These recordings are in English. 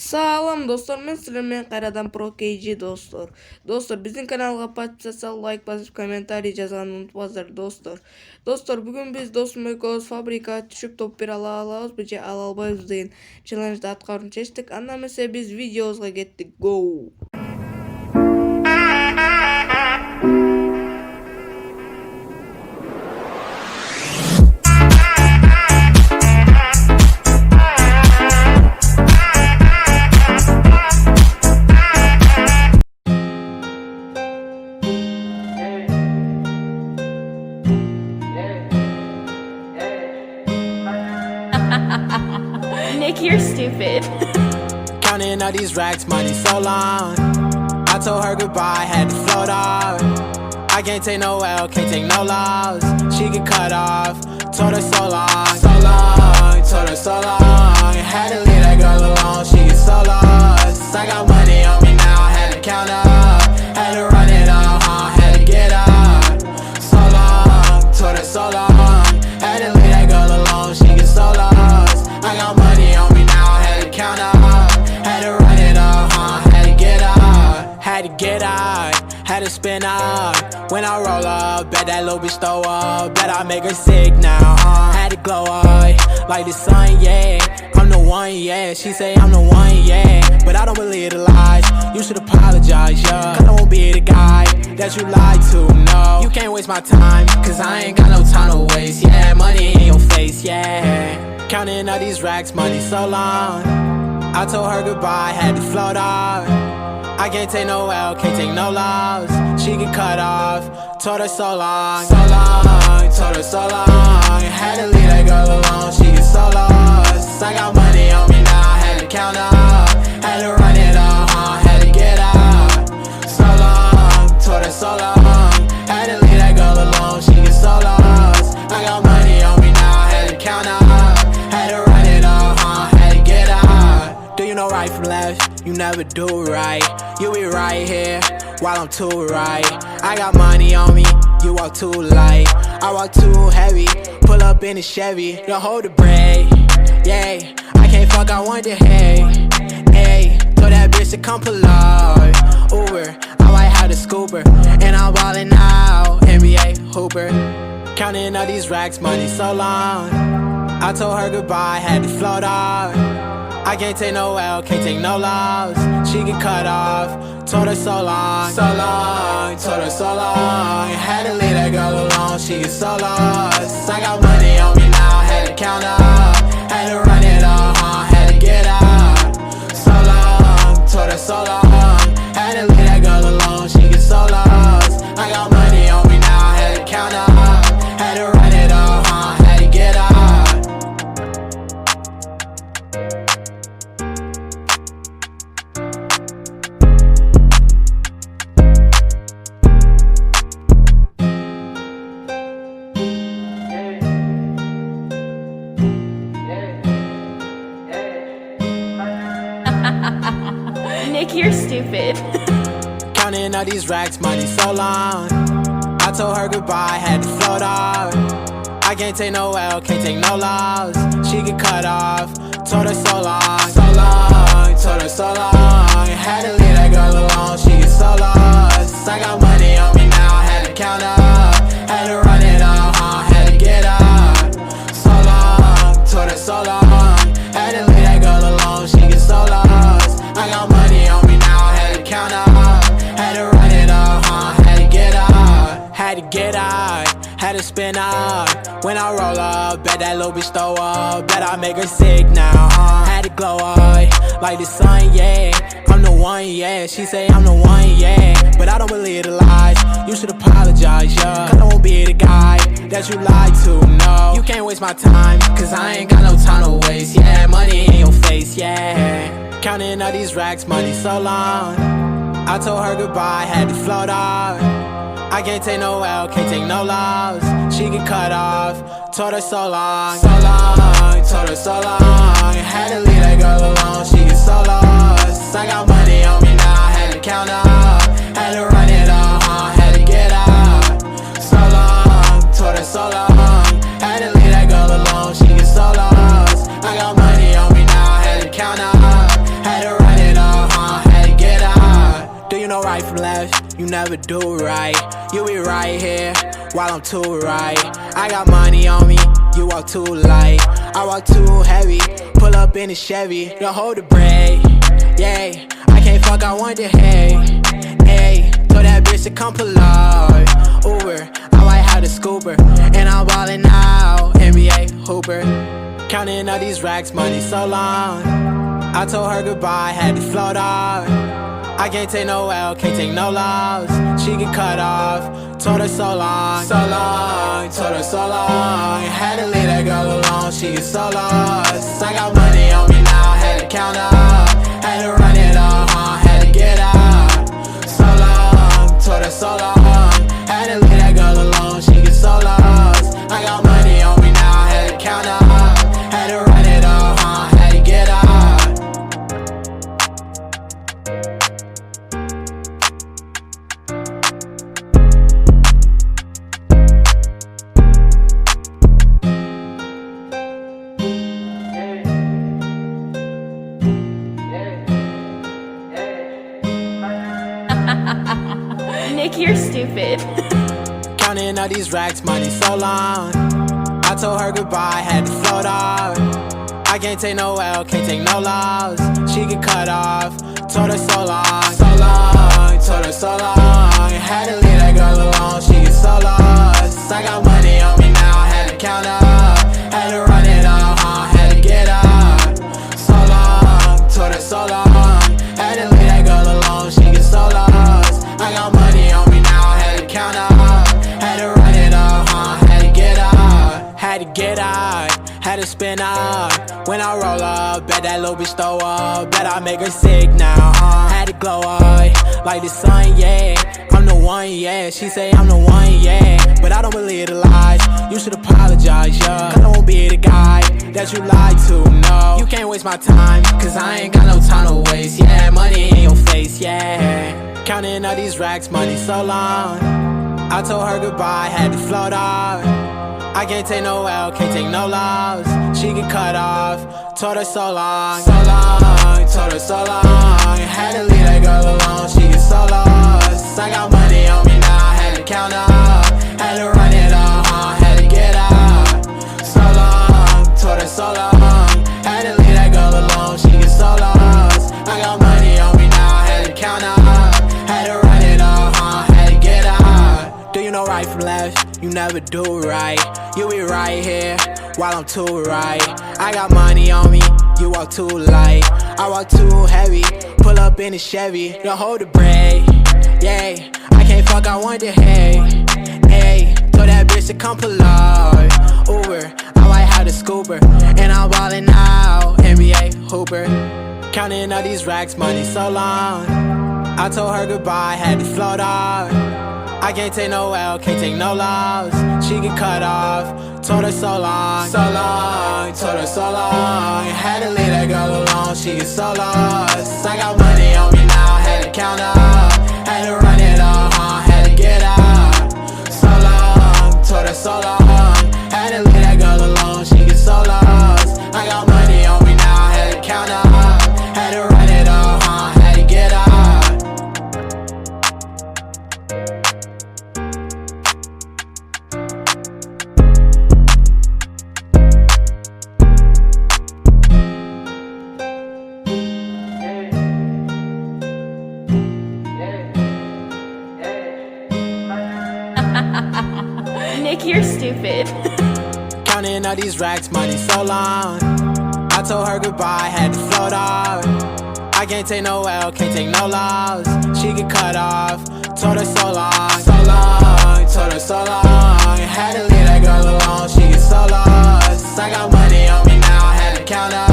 Салам достор, мен силермен кайрадан Pro KG достор. Достор, биздин каналга подписаться, лайк басып, комментарий жазганды унутпаңыздар достор. Достор, бүгүн биз досум экөөбүз фабрикага түшүп топ бере алабызбы же ала албайбыз деген челленджди аткарууну чечтик. Анда эмесе биз видеобузга кеттик. Go! Nick, you're stupid. Counting all these racks, money so long. I told her goodbye, had to float off. I can't take no L, can't take no loss. She get cut off, told her so long, told her so long. Had to leave that girl alone, she get so lost. I got money on me now, had to count up, had to run it up, had to get up. So long, told her so long. Had to leave that girl alone, she get so lost. I got money on me now, had to count up, had to run it up, had to get up, had to get up, had to spin up. When I roll up, bet that little bitch throw up, bet I make her sick now, had to glow up, like the sun, yeah. I'm the one, yeah, she say I'm the one, yeah, but I don't believe the lies, you should apologize, yeah, cause I won't be the guy that you lied to, no. You can't waste my time, cause I ain't got no time to waste, yeah, money in your face, yeah. Counting all these racks, money so long. I told her goodbye, had to float off. I can't take no L, can't take no loss. She get cut off, told her so long, told her so long. Had to leave that girl alone, she get so lost. I got money on me now, had to count up, had to run it up, had to get up. So long, told her so long. Had to leave that girl alone, she get so lost. I got money on me now, had to count up. Had to run it up, had to get out. Do you know right from left? You never do right. You be right here while I'm too right. I got money on me, you walk too light. I walk too heavy, pull up in a Chevy. Don't hold the brake, yeah. I can't fuck, I want the hay. Hey, told that bitch to come pull up. Uber, I might have the scooper, and I'm ballin' out. NBA Hooper, counting all these racks, money so long. I told her goodbye, had to float off. I can't take no L, can't take no loss. She get cut off, told her so long, told her so long. Had to leave that girl alone, she get so lost. I got money on me now, had to count up, had to run it up, had to get up. So long, told her so long. Had to leave that girl alone, she get so lost. I got money on me now, had to count up, had to run it up, had to get up. Nick, you're stupid. Counting all these racks, money so long. I told her goodbye, had to float off. I can't take no L, can't take no loss. She get cut off, told her so long, told her so long. Had to leave that girl alone, she get so lost. I got money on me now, had to count up, had to run it up, had to get up. So long, told her so long. Had to leave that girl alone, she get so lost. I got money on me now, had to count up, had to run it up, had to get up, had to get out, had to spin up. When I roll up, bet that little bitch throw up, bet I make her sick now, had to glow up, like the sun, yeah. I'm the one, yeah, she say I'm the one, yeah, but I don't believe the lies, you should apologize, yeah, cause I won't be the guy that you lied to, no. You can't waste my time, cause I ain't got no time to waste, yeah, money in your face, yeah. Counting all these racks, money so long. I told her goodbye, had to float off. I can't take no L, can't take no loss. She get cut off, told her so long, told her so long. Had to leave that girl alone, she get so lost. I got money on me now, had to count up, had to run it up, had to get up. So long, told her so long. Had to leave that girl alone, she get so lost. I got money on me now, had to count up, had to left, you never do right. You be right here while I'm too right. I got money on me, you walk too light. I walk too heavy, pull up in a Chevy, to hold the brake. Yeah, I can't fuck, I want the hay. Hey, told that bitch to come pull up. Uber, I might have the scooper, and I'm ballin' out, NBA hooper. Counting all these racks, money so long. I told her goodbye, had to float off. I can't take no L, can't take no loss. She get cut off, told her so long, told her so long. Had to leave that girl alone, she get so lost. I got money on me now, had to count up, had to run it all, had to get out. So long, told her so long. Had to leave that girl alone, she get so lost. I got money on me now, had to count up, had to run it all, had to get out. Nick, you're stupid. Counting all these racks, money so long. I told her goodbye, had to float off. I can't take no L, can't take no loss. She get cut off, told her so long, told her so long. Had to leave that girl alone, she get so lost. I got money on me now, had to count up, had to run it all, had to get out. So long, told her so long. Had to leave that girl alone, she get so lost. I got money on me now, had to count up, had to run it all, had to get out. Had to get out, had to spin up. When I roll up, bet that little bitch throw up. Bet I make her sick now, had to glow up like the sun, yeah. I'm the one, yeah. She say I'm the one, yeah. But I don't believe the lies. You should apologize, yeah. I don't be the guy that you lied to, no. You can't waste my time, cause I ain't got no time to waste, yeah. Money in your face, yeah. Counting all these racks, money so long. I told her goodbye, had to float off. I can't take no L, can't take no loss. She get cut off, told her so long, told her so long. Had to leave that girl alone, she get so lost. I got money on me now, had to count up, had to run it all, had to get out. So long, told her so long. Had to leave that girl alone, she get so lost. I got money on me now, had to count up, had to run it all, had to get out. Do you know right from left? You never do right. You be right here while I'm too right. I got money on me, you walk too light. I walk too heavy, pull up in a Chevy, to hold the brake. Yeah, I can't fuck, I want the hay. Hey, told that bitch to come pull up. Uber, I might have the scooper, and I'm ballin' out, NBA hooper. Counting all these racks, money so long. I told her goodbye, had to float off. I can't take no L, can't take no loss. She get cut off, told her so long, told her so long. Had to leave that girl alone, she get so lost. I got money on me now, had to count up, had to run it all, had to get out. So long, told her so long. Had to leave that girl alone, she get so lost. I got money on me now, had to count up, had to run it all, had to get out. Nick, you're stupid. Counting all these racks, money so long. I told her goodbye, had to float off. I can't take no L, can't take no loss. She get cut off, told her so long, told her so long. Had to leave that girl alone, she get so lost. I got money on me now, had to count up,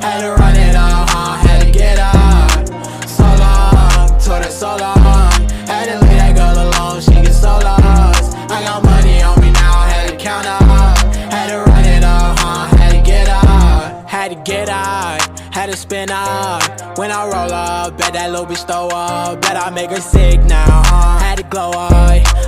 had to run it all, had to get out. So long, told her so long. Had to leave that girl alone, she get so lost. I got money on me now, had to count up, had to run it all, had to get out. Had to get out, had to spin up. When I roll up, bet that little bitch throw up. Bet I make her sick now, had to glow up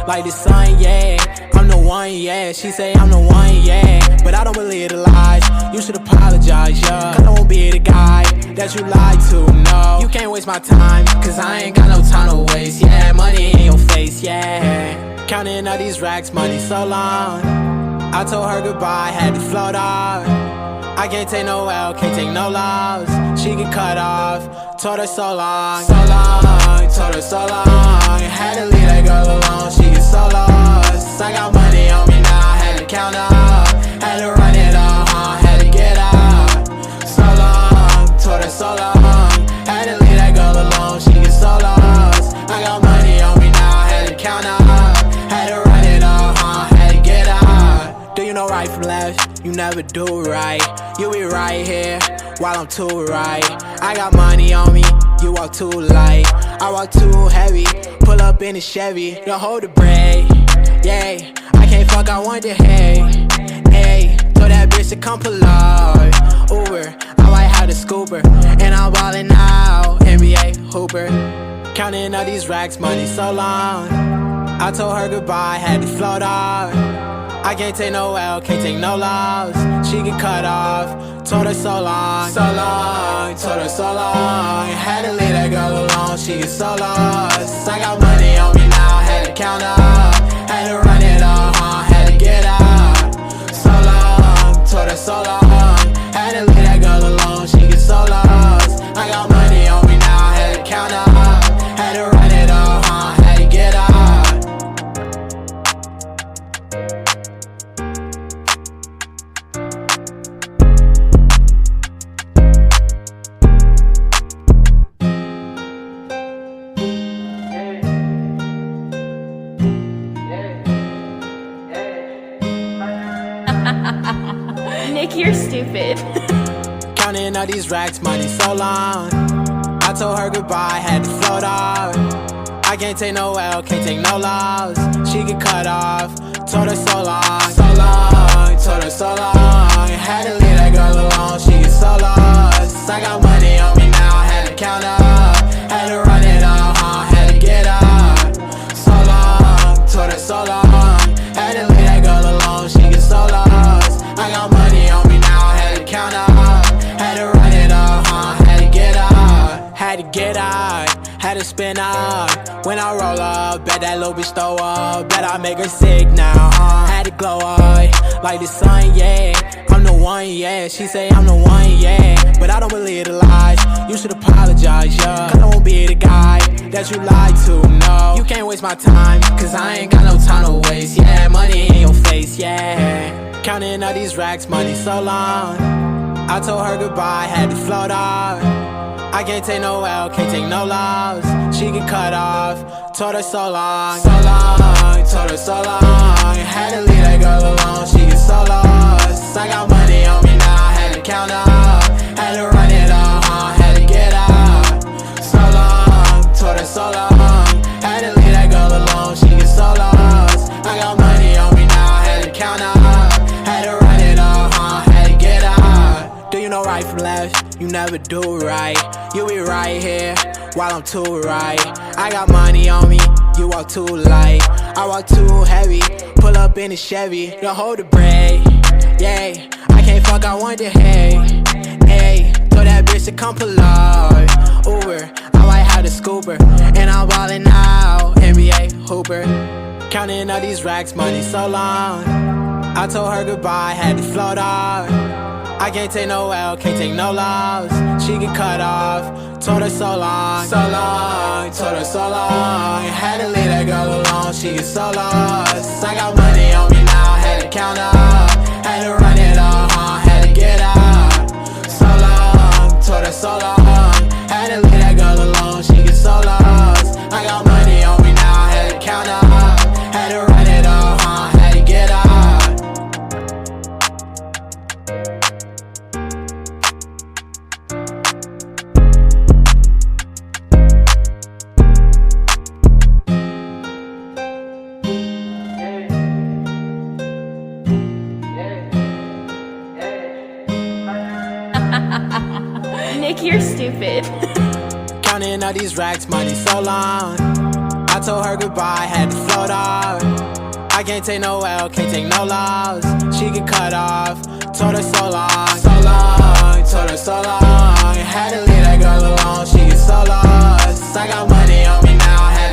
like the sun, yeah. I'm the one, yeah. She say I'm the one, yeah. But I don't believe the lies. You should apologize, yeah. Cause I won't be the guy that you lied to, no. You can't waste my time, cause I ain't got no time to waste, yeah. Money in your face, yeah. Counting all these racks, money so long. I told her goodbye, had to float off. I can't take no L, can't take no loss. She get cut off, told her so long, told her so long. Had to leave that girl alone, she get so lost. I got money on me now, had to count up. Had to run it up, had to get out. So long, told her so long. Had to leave that girl alone, she get so lost. I got money on me now, had to count up. Had to run it up, had to get out. Do you know right from left? You never do right. You be right here while I'm too right. I got money on me, you walk too light. I walk too heavy, pull up in a Chevy. Don't hold the brake, yeah. I can't fuck, I want the hay, hey. Told that bitch to come pull up, Uber. I might have the scooper, and I'm ballin' out, NBA hooper. Counting all these racks, money so long. I told her goodbye, had to float off. I can't take no L, can't take no loss. She get cut off, told her so long, told her so long. Had to leave that girl alone, she get so lost. I got money on me now, had to count up. Had to run it up, had to get out. So long, told her so long. Had to leave that girl alone, she get so lost. I got money on me now, had to count up. Had to run it up, had to get out. Nick, you're stupid. Counting all these racks, money so long. I told her goodbye, had to float off. I can't take no L, can't take no loss. She get cut off, told her so long, told her so long. Had to leave that girl alone, she get so lost. I got money on me now, had to count up. Had to run it up, had to get out. So long, told her so long. Had to leave that girl alone, she get so lost. I got money on me now, had to count up. Had to run it up, had to get out. Had to get out, had to spin up. When I roll up, bet that little bitch throw up. Bet I make her sick now, had to glow up like the sun, yeah. I'm the one, yeah. She say I'm the one, yeah. But I don't believe the lies. You should apologize, yeah. Cause I won't be the guy that you lied to, no. You can't waste my time, cause I ain't got no time to waste, yeah. Money in your face, yeah. Counting all these racks, money so long. I told her goodbye, had to float off. I can't take no L, can't take no loss. She get cut off, told her so long, told her so long. Had to leave that girl alone, she get so lost. I got money on me now, had to count up. Had to run it up, had to get out. So long, told her so long. Had to leave that girl alone, she get so lost. I got money on me now, had to count up. Had to run it up, had to get out. Do you know right from left? You never do right. You be right here while I'm too right. I got money on me, you walk too light. I walk too heavy, pull up in a Chevy. Don't hold the brake, yeah. I can't fuck, I want the hay, hey. Told that bitch to come pull up, Uber. I might have the scooper, and I'm ballin' out, NBA hooper. Counting all these racks, money so long. I told her goodbye, had to float off. I can't take no L, can't take no loss. She get cut off, told her so long, told her so long. Had to leave that girl alone, she get so lost. I got money on me now, had to count up. Had to run it up, had to get out. So long, told her so long. Had to leave that girl alone, she get so lost. I got money on me now, had to count up. Had to run it up, had to get out. Counting all these racks, money so long. I told her goodbye, had to float off. I can't take no L, can't take no loss. She get cut off, told her so long, so long, told her so long. Had to leave that girl alone, she get so lost. I got money on me,